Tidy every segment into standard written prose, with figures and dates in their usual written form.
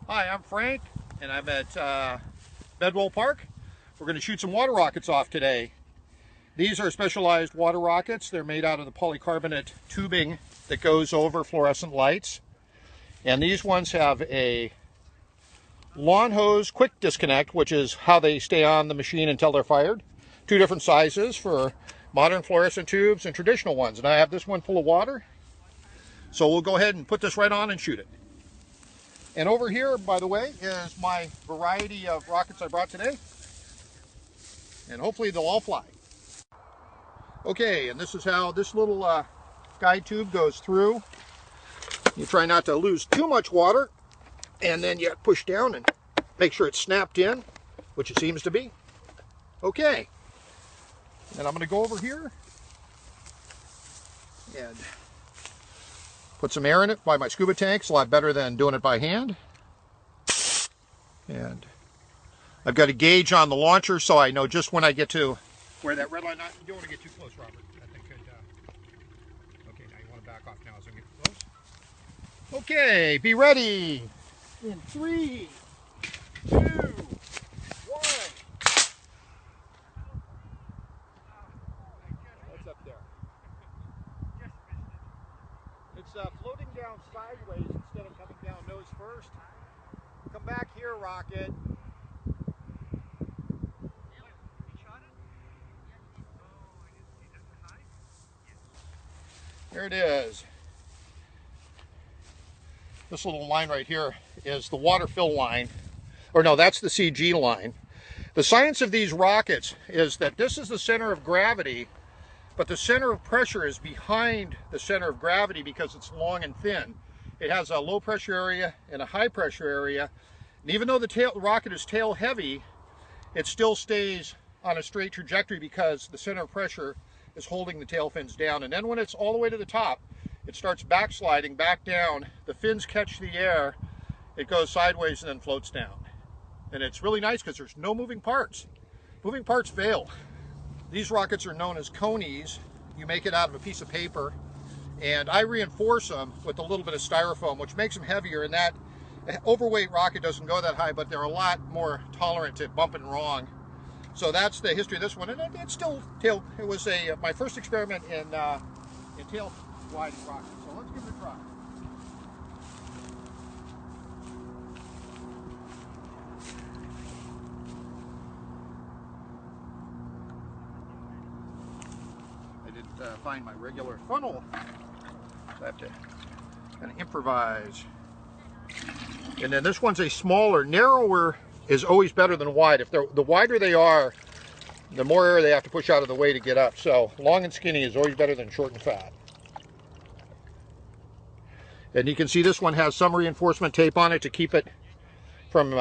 Hi, I'm Frank, and I'm at Bedwell Park. We're going to shoot some water rockets off today. These are specialized water rockets. They're made out of the polycarbonate tubing that goes over fluorescent lights. And these ones have a lawn hose quick disconnect, which is how they stay on the machine until they're fired. Two different sizes for modern fluorescent tubes and traditional ones. And I have this one full of water. So we'll go ahead and put this right on and shoot it. And over here, by the way, is my variety of rockets I brought today. And hopefully they'll all fly. Okay, and this is how this little guide tube goes through. You try not to lose too much water, and then you push down and make sure it's snapped in, which it seems to be. Okay, and I'm going to go over here and put some air in it by my scuba tank. It's a lot better than doing it by hand. And I've got a gauge on the launcher, so I know just when I get to where that red line. You don't want to get too close, Robert. That thing could. Okay, now you want to back off now, so get close. Okay, be ready. In 3, 2, 1. What's up there? It's floating down sideways instead of coming down nose first. Come back here, rocket. There it is. This little line right here is the water fill line. Or no, that's the CG line. The science of these rockets is that this is the center of gravity, but the center of pressure is behind the center of gravity because it's long and thin. It has a low pressure area and a high pressure area. And even though the rocket is tail heavy, it still stays on a straight trajectory because the center of pressure is holding the tail fins down. And then when it's all the way to the top, it starts backsliding back down. The fins catch the air, it goes sideways and then floats down. And it's really nice because there's no moving parts. Moving parts fail. These rockets are known as conies. You make it out of a piece of paper, and I reinforce them with a little bit of styrofoam, which makes them heavier, and that overweight rocket doesn't go that high, but they're a lot more tolerant to bumping wrong. So that's the history of this one, and it's still tail. It was my first experiment in tail gliding rockets. So let's give it a try. I didn't find my regular funnel, so I have to kind of improvise. And then this one's a smaller, narrower is always better than wide. If the wider they are, the more air they have to push out of the way to get up. So long and skinny is always better than short and fat. And you can see this one has some reinforcement tape on it to keep it from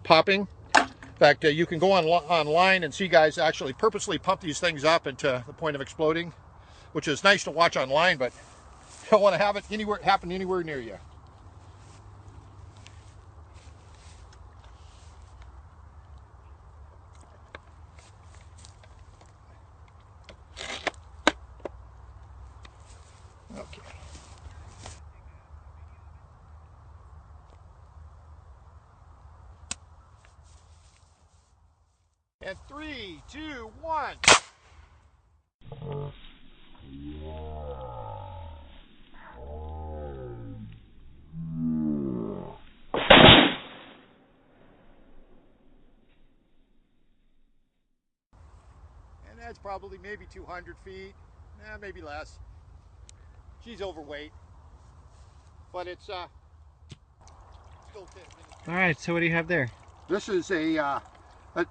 popping. In fact, you can go online and see guys actually purposely pump these things up into the point of exploding, which is nice to watch online, but you don't want to have it happen anywhere near you. Okay. And 3, 2, 1. And that's probably maybe 200 feet, maybe less. She's overweight, but it's still fit. All right, so what do you have there? This is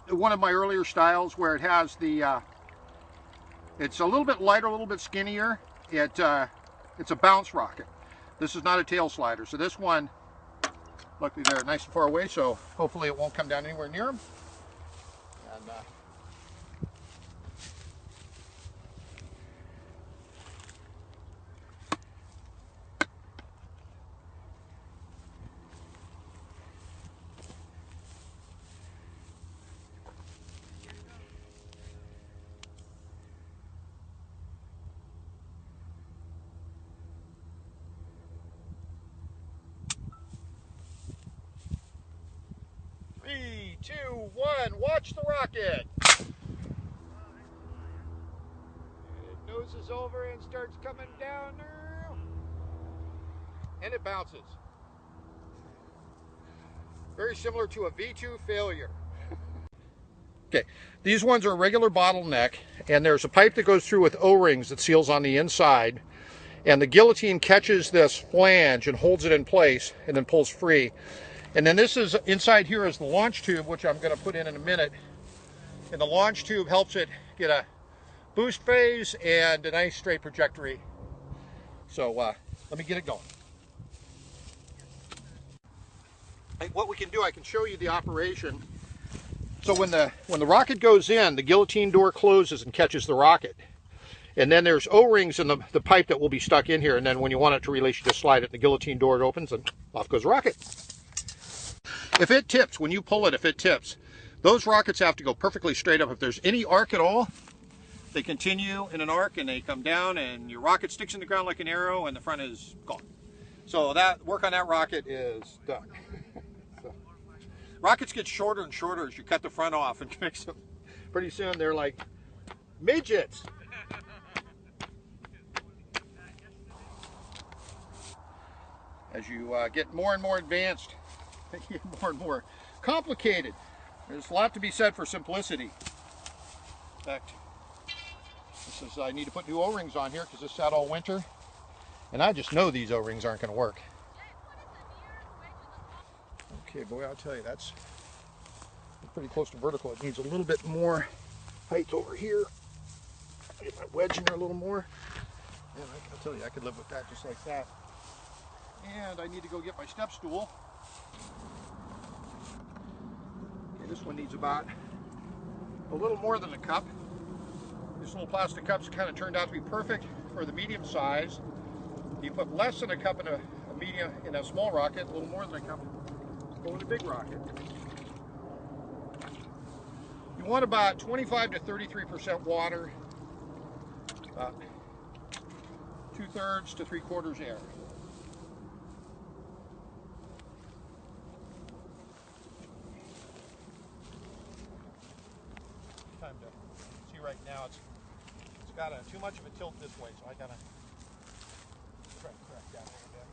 one of my earlier styles where it has the, it's a little bit lighter, a little bit skinnier. It's a bounce rocket. This is not a tail slider. So this one, luckily they're nice and far away, so hopefully it won't come down anywhere near them. And, 3, 2, 1, watch the rocket. It noses over and starts coming down. And it bounces. Very similar to a V2 failure. Okay, these ones are a regular bottleneck, and there's a pipe that goes through with O-rings that seals on the inside, and the guillotine catches this flange and holds it in place and then pulls free. And then this is inside here is the launch tube, which I'm going to put in a minute. And the launch tube helps it get a boost phase and a nice straight trajectory. So let me get it going. What we can do, I can show you the operation. So when the rocket goes in, the guillotine door closes and catches the rocket. And then there's O-rings in the pipe that will be stuck in here. And then when you want it to release, you just slide it, and the guillotine door opens, and off goes the rocket. If it tips, when you pull it, if it tips, those rockets have to go perfectly straight up. If there's any arc at all, they continue in an arc and they come down, and your rocket sticks in the ground like an arrow, and the front is gone. So that work on that rocket is done. So, rockets get shorter and shorter as you cut the front off and mix them. Pretty soon they're like midgets. As you get more and more advanced, get more and more complicated, there's a lot to be said for simplicity. In fact, this is, I need to put new O-rings on here because this sat all winter, and I just know these O-rings aren't going to work. Okay, boy, I'll tell you, that's pretty close to vertical. It needs a little bit more height over here. Get my wedge in there a little more, and I'll tell you, I could live with that just like that. And I need to go get my step stool. Okay, this one needs about a little more than a cup. This little plastic cup's kind of turned out to be perfect for the medium size. You put less than a cup in a medium, in a small rocket, a little more than a cup go in a big rocket. You want about 25 to 33% water, about 2/3 to 3/4 air. Time to see right now it's got too much of a tilt this way, so I gotta try to correct that a little bit.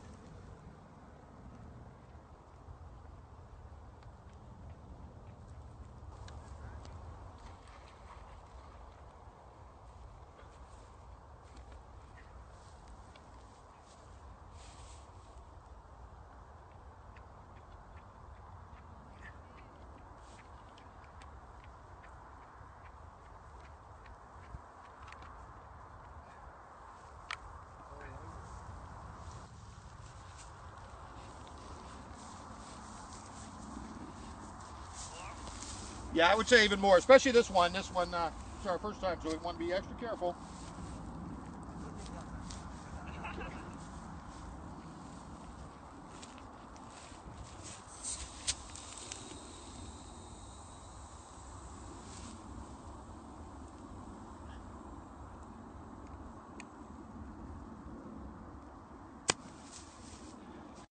Yeah, I would say even more, especially this one. This one, it's our first time, so we want to be extra careful.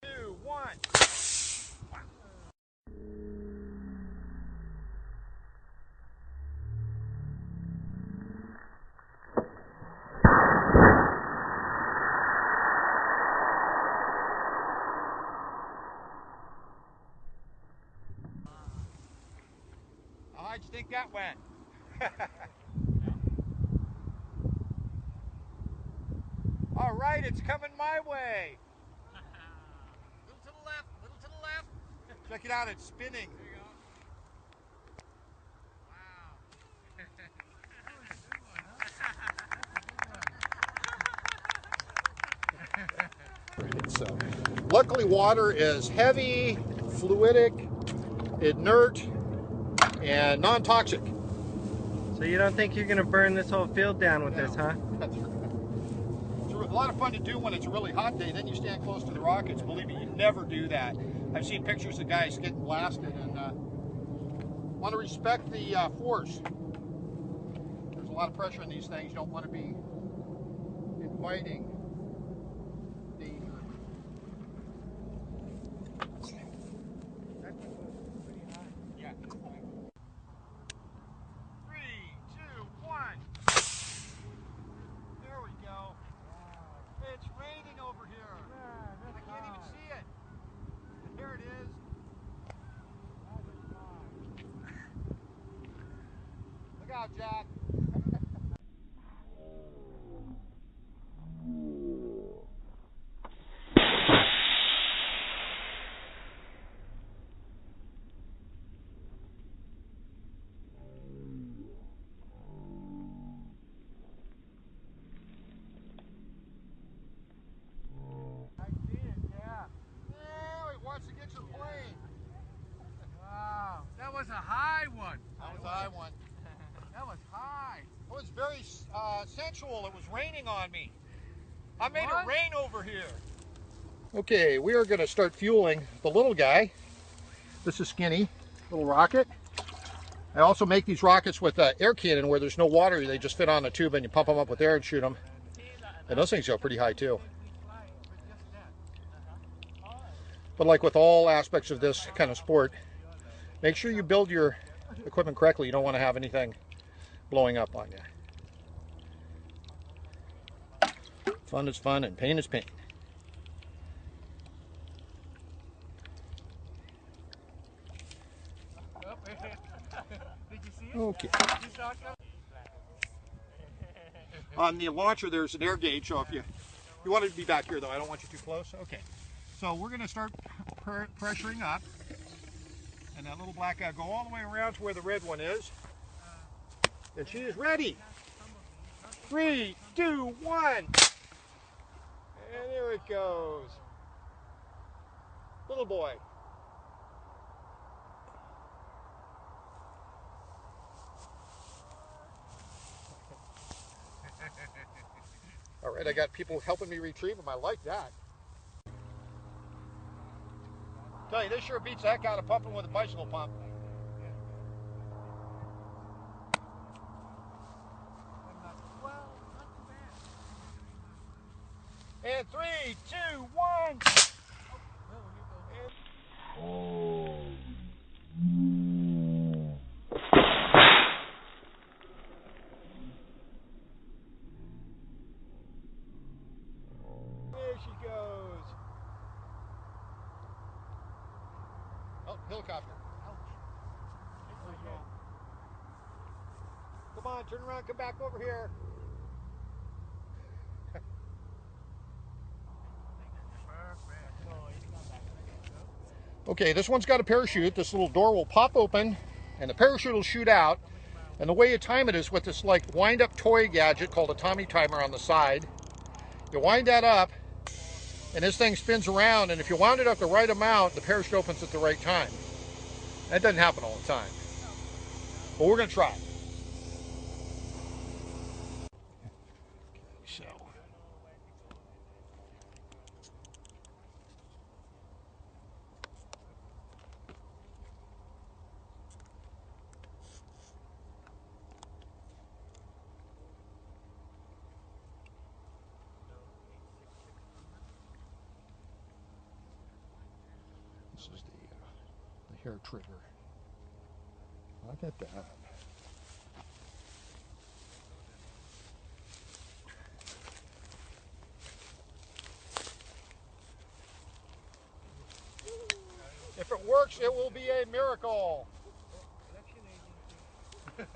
Two, one. How'd you think that went? All right, it's coming my way. Little to the left, little to the left. Check it out, it's spinning. There you go. Wow. It's, luckily, water is heavy, fluidic, inert, and non-toxic. So you don't think you're going to burn this whole field down with this, huh? That's right. It's a lot of fun to do when it's a really hot day. Then you stand close to the rockets. Believe me, you never do that. I've seen pictures of guys getting blasted, and want to respect the force. There's a lot of pressure in these things. You don't want to be inviting danger. That was pretty hot. Yeah. out, Jack. I see it, yeah. Oh, he wants to get your plane. Wow, that was a high one. That was a high one. That was high. It was very sensual. It was raining on me. I made What? it rain over here. Okay, we are going to start fueling the little guy. This is Skinny, little rocket. I also make these rockets with air cannon where there's no water. They just fit on a tube and you pump them up with air and shoot them. And those things go pretty high too. But like with all aspects of this kind of sport, make sure you build your equipment correctly. You don't want to have anything blowing up on you. Fun is fun and pain is pain. Did you see it? Okay. You saw it come? On the launcher, there's an air gauge, so if you want it to be back here, though, I don't want you too close. Okay. So we're going to start pressuring up, and that little black guy go all the way around to where the red one is. And she is ready. 3, 2, 1. And there it goes. Little boy. All right, I got people helping me retrieve them. I like that. Tell you, this sure beats the heck out of pumping with a bicycle pump. Well, not too bad. And 3, 2, 1. There she goes. Oh, helicopter. Come on, turn around, come back over here. Okay, this one's got a parachute. This little door will pop open and the parachute will shoot out. And the way you time it is with this like wind-up toy gadget called a Tommy timer on the side. You wind that up and this thing spins around, and if you wound it up the right amount, the parachute opens at the right time. That doesn't happen all the time, but we're going to try. So, this is the hair trigger. Look at that. If it works, it will be a miracle. And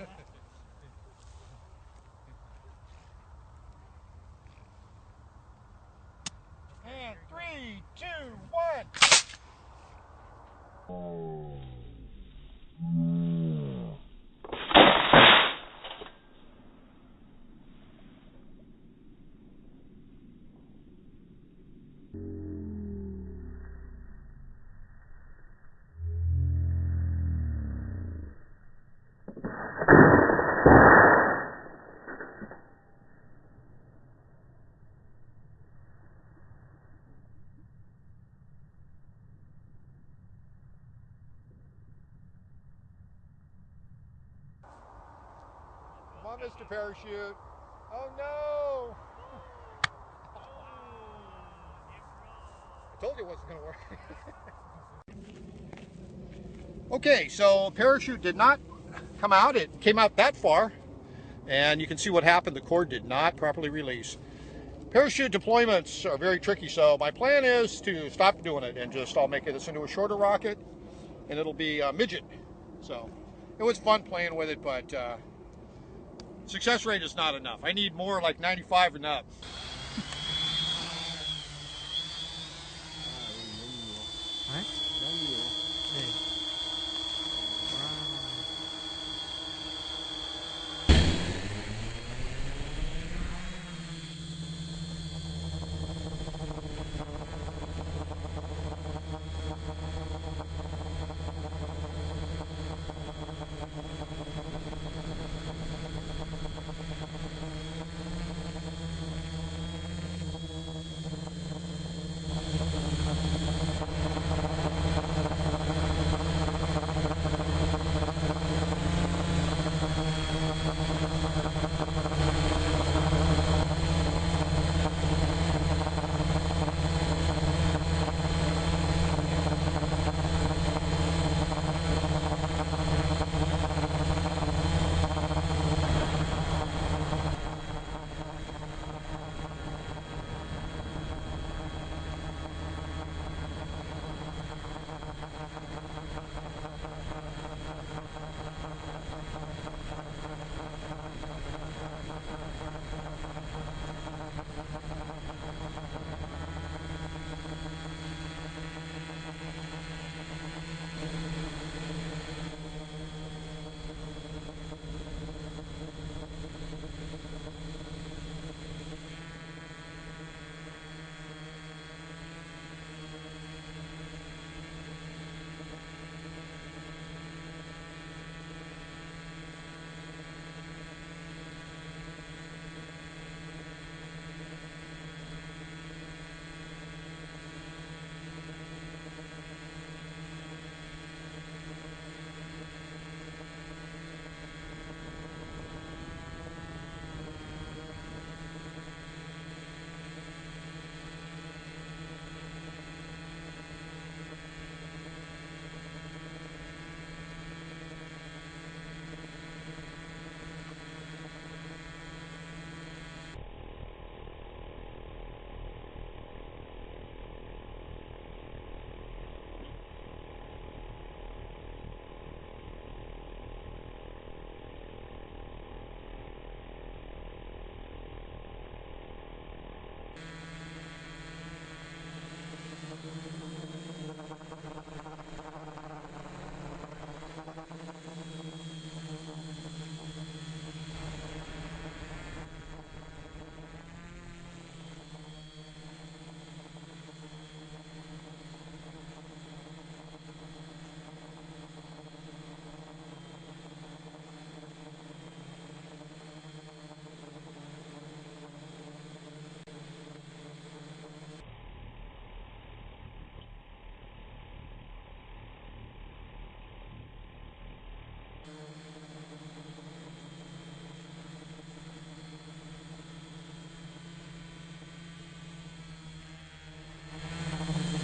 3, 2, 1. Come on, Mr. Parachute. Oh no! I told you it wasn't going to work. Okay, so parachute did not come out. It came out that far, and you can see what happened. The cord did not properly release. Parachute deployments are very tricky, so my plan is to stop doing it and just I'll make this into a shorter rocket, and it'll be a midget. So it was fun playing with it, but Success rate is not enough. I need more like 95 and up. Hả? Gì?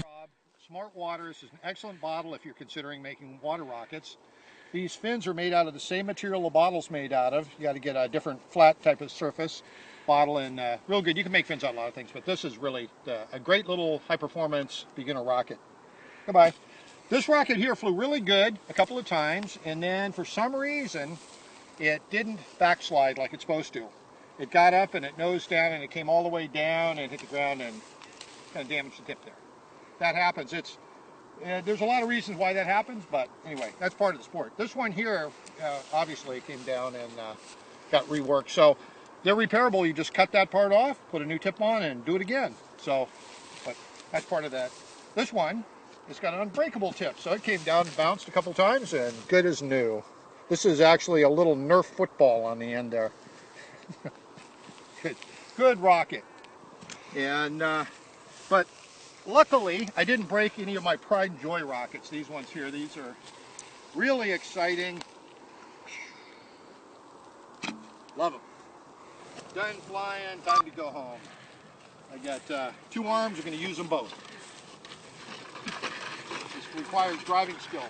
Wow. Smart Waters is an excellent bottle if you're considering making water rockets. These fins are made out of the same material the bottle's made out of. You got to get a different flat type of surface bottle, and real good. You can make fins out of a lot of things, but this is really a great little high-performance beginner rocket. Goodbye. This rocket here flew really good a couple of times, and then for some reason it didn't backslide like it's supposed to. It got up and it nosed down and it came all the way down and hit the ground and kind of damaged the tip there. That happens. There's a lot of reasons why that happens, but anyway, that's part of the sport. This one here, obviously, came down and got reworked. So they're repairable. You just cut that part off, put a new tip on, and do it again. So, but that's part of that. This one, it's got an unbreakable tip, so it came down and bounced a couple times, and good as new. This is actually a little Nerf football on the end there. Good rocket. And but luckily, I didn't break any of my Pride and Joy rockets. These ones here, these are really exciting. Love them. Done flying, time to go home. I got 2 arms, I'm going to use them both. This requires driving skill.